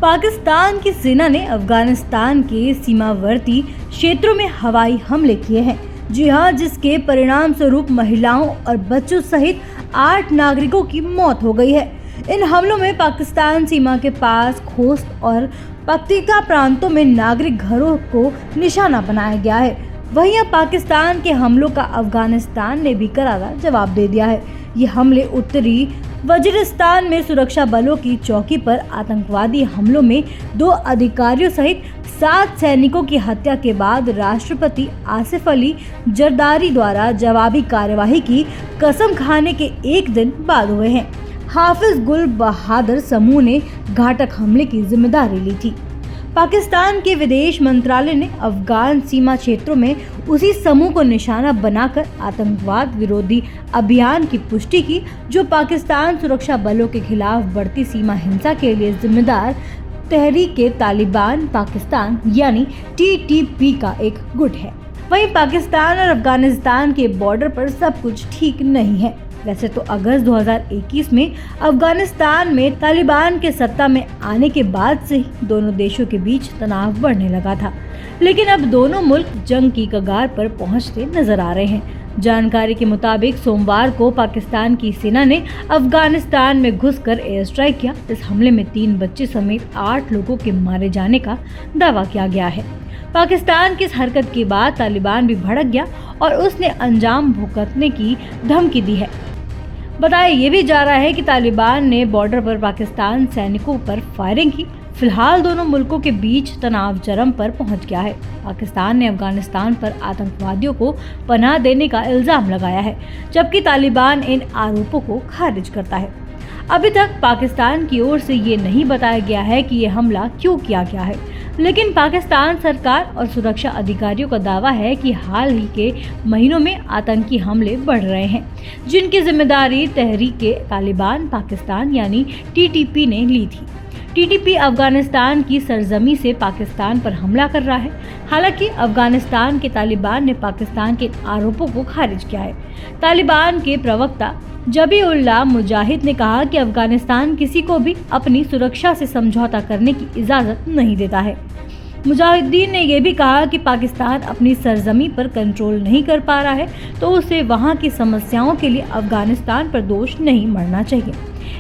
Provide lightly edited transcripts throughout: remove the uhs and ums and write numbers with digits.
पाकिस्तान की सेना ने अफगानिस्तान के सीमावर्ती क्षेत्रों में हवाई हमले किए हैं। जी हां, जिसके परिणाम स्वरूप महिलाओं और बच्चों सहित 8 नागरिकों की मौत हो गई है। इन हमलों में पाकिस्तान सीमा के पास खोस्त और पक्तिका प्रांतों में नागरिक घरों को निशाना बनाया गया है। वहीं अब पाकिस्तान के हमलों का अफगानिस्तान ने भी करारा जवाब दे दिया है। ये हमले उत्तरी वजीरिस्तान में सुरक्षा बलों की चौकी पर आतंकवादी हमलों में 2 अधिकारियों सहित 7 सैनिकों की हत्या के बाद राष्ट्रपति आसिफ अली जरदारी द्वारा जवाबी कार्यवाही की कसम खाने के एक दिन बाद हुए हैं। हाफिज गुल बहादुर समूह ने घातक हमले की जिम्मेदारी ली थी। पाकिस्तान के विदेश मंत्रालय ने अफगान सीमा क्षेत्रों में उसी समूह को निशाना बनाकर आतंकवाद विरोधी अभियान की पुष्टि की, जो पाकिस्तान सुरक्षा बलों के खिलाफ बढ़ती सीमा हिंसा के लिए जिम्मेदार तहरीक-ए-तालिबान पाकिस्तान यानी TTP का एक गुट है। वहीं पाकिस्तान और अफगानिस्तान के बॉर्डर पर सब कुछ ठीक नहीं है। वैसे तो अगस्त 2021 में अफगानिस्तान में तालिबान के सत्ता में आने के बाद से ही दोनों देशों के बीच तनाव बढ़ने लगा था, लेकिन अब दोनों मुल्क जंग की कगार पर पहुंचते नजर आ रहे हैं। जानकारी के मुताबिक सोमवार को पाकिस्तान की सेना ने अफगानिस्तान में घुसकर एयर स्ट्राइक किया। इस हमले में 3 बच्चे समेत 8 लोगों के मारे जाने का दावा किया गया है। पाकिस्तान की इस हरकत के बाद तालिबान भी भड़क गया और उसने अंजाम भुगतने की धमकी दी है। बताया ये भी जा रहा है कि तालिबान ने बॉर्डर पर पाकिस्तान सैनिकों पर फायरिंग की। फिलहाल दोनों मुल्कों के बीच तनाव चरम पर पहुंच गया है। पाकिस्तान ने अफगानिस्तान पर आतंकवादियों को पनाह देने का इल्जाम लगाया है, जबकि तालिबान इन आरोपों को खारिज करता है। अभी तक पाकिस्तान की ओर से ये नहीं बताया गया है कि ये हमला क्यों किया गया है, लेकिन पाकिस्तान सरकार और सुरक्षा अधिकारियों का दावा है कि हाल ही के महीनों में आतंकी हमले बढ़ रहे हैं, जिनकी जिम्मेदारी तहरीक-ए-तालिबान पाकिस्तान यानी TTP ने ली थी। TTP अफगानिस्तान की सरजमी से पाकिस्तान पर हमला कर रहा है। हालांकि अफगानिस्तान के तालिबान ने पाकिस्तान के आरोपों को खारिज किया है। तालिबान के प्रवक्ता जबीउल्लाह मुजाहिद ने कहा कि अफगानिस्तान किसी को भी अपनी सुरक्षा से समझौता करने की इजाज़त नहीं देता है। मुजाहिदीन ने यह भी कहा कि पाकिस्तान अपनी सरजमी पर कंट्रोल नहीं कर पा रहा है, तो उसे वहां की समस्याओं के लिए अफगानिस्तान पर दोष नहीं मढ़ना चाहिए।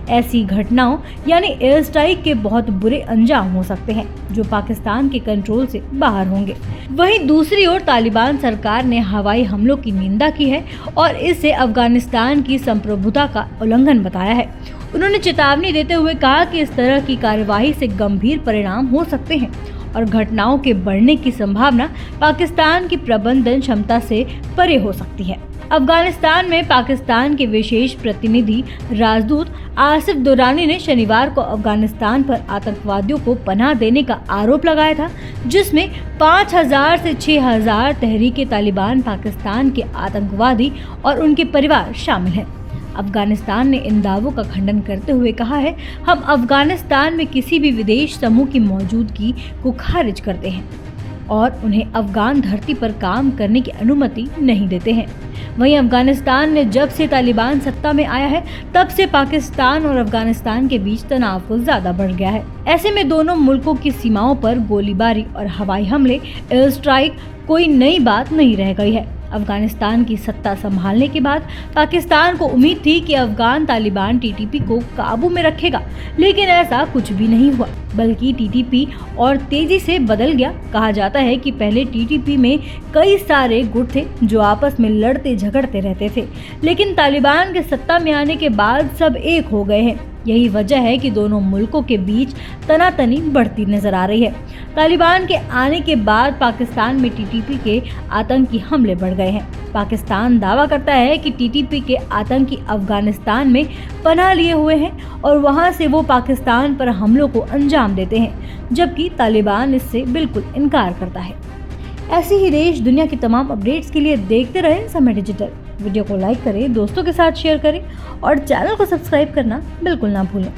ऐसी घटनाओं यानी एयर स्ट्राइक के बहुत बुरे अंजाम हो सकते हैं, जो पाकिस्तान के कंट्रोल से बाहर होंगे। वहीं दूसरी ओर तालिबान सरकार ने हवाई हमलों की निंदा की है और इसे अफगानिस्तान की संप्रभुता का उल्लंघन बताया है। उन्होंने चेतावनी देते हुए कहा कि इस तरह की कार्यवाही से गंभीर परिणाम हो सकते हैं और घटनाओं के बढ़ने की संभावना पाकिस्तान की प्रबंधन क्षमता से परे हो सकती है। अफगानिस्तान में पाकिस्तान के विशेष प्रतिनिधि राजदूत आसिफ दुरानी ने शनिवार को अफगानिस्तान पर आतंकवादियों को पनाह देने का आरोप लगाया था, जिसमें 5000 से 6000 तहरीक-ए-तालिबान पाकिस्तान के आतंकवादी और उनके परिवार शामिल हैं। अफगानिस्तान ने इन दावों का खंडन करते हुए कहा है, हम अफगानिस्तान में किसी भी विदेश समूह की मौजूदगी को खारिज करते हैं और उन्हें अफगान धरती पर काम करने की अनुमति नहीं देते हैं। वहीं अफगानिस्तान में जब से तालिबान सत्ता में आया है, तब से पाकिस्तान और अफगानिस्तान के बीच तनाव को ज्यादा बढ़ गया है। ऐसे में दोनों मुल्कों की सीमाओं पर गोलीबारी और हवाई हमले, एयर स्ट्राइक कोई नई बात नहीं रह गई है। अफगानिस्तान की सत्ता संभालने के बाद पाकिस्तान को उम्मीद थी कि अफगान तालिबान TTP को काबू में रखेगा, लेकिन ऐसा कुछ भी नहीं हुआ, बल्कि TTP और तेजी से बदल गया। कहा जाता है कि पहले TTP में कई सारे गुट थे जो आपस में लड़ते झगड़ते रहते थे, लेकिन तालिबान के सत्ता में आने के बाद सब एक हो गए हैं। यही वजह है कि दोनों मुल्कों के बीच तनातनी बढ़ती नजर आ रही है। तालिबान के आने के बाद पाकिस्तान में TTP के आतंकी हमले बढ़ गए हैं। पाकिस्तान दावा करता है कि TTP के आतंकी अफगानिस्तान में पनाह लिए हुए हैं और वहां से वो पाकिस्तान पर हमलों को अंजाम देते हैं, जबकि तालिबान इससे बिल्कुल इनकार करता है। ऐसी ही देश दुनिया की तमाम अपडेट्स के लिए देखते रहें समय डिजिटल। वीडियो को लाइक करें, दोस्तों के साथ शेयर करें और चैनल को सब्सक्राइब करना बिल्कुल ना भूलें।